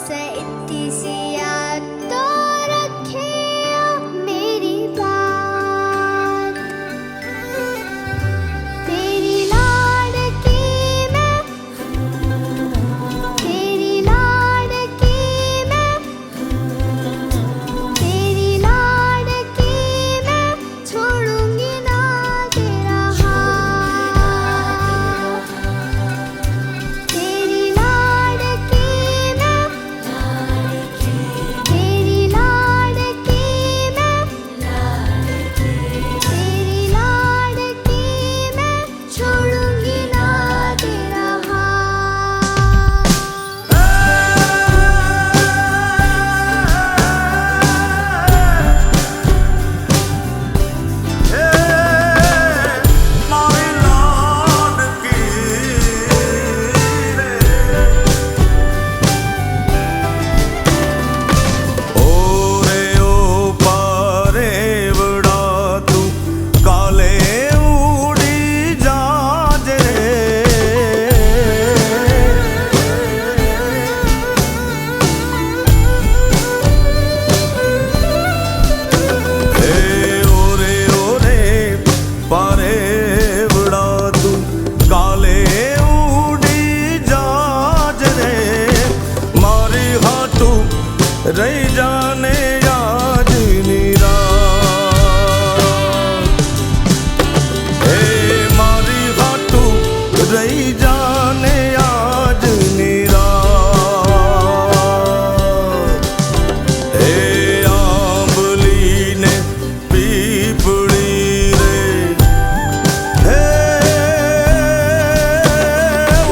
से इतनी सी याद तो रखियो मेरी बात। तेरी लाडकी मैं, तेरी लाडकी मैं, तेरी लाडकी मैं, छोड़ूंगी ना तेरा हाथ। तेरी लाडकी मैं, तेरी लाडकी मैं, तेरी लाडकी मैं, छोड़ूंगी ना तेरा हाथ। रही जाने आज निराश, हे मारी हाथू रही जाने आज निराश। हे आंबली ने पीपड़ी रे, हे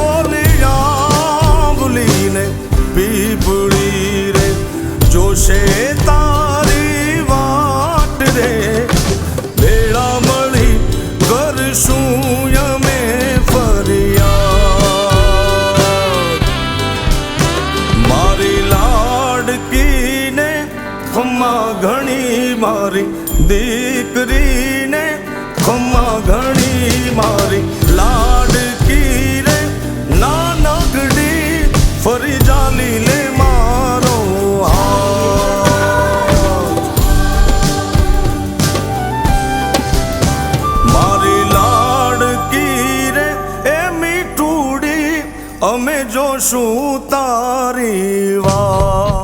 ओली आंबली ने पीपड़ी रे, जोशे तारी वाट रे, भेड़ा मળી કરશું અમે ફરિયાદ। મારી લાડકીને ખમ્મા ઘણી, મારી દીકરીને ખમ્મા ઘણી, મારી લાડકી રે નાનકડી ફરી જાલી લે મારો હાથ। મારી લાડકી રે એ મીઠુડી, અમે જોશું તારી વાત।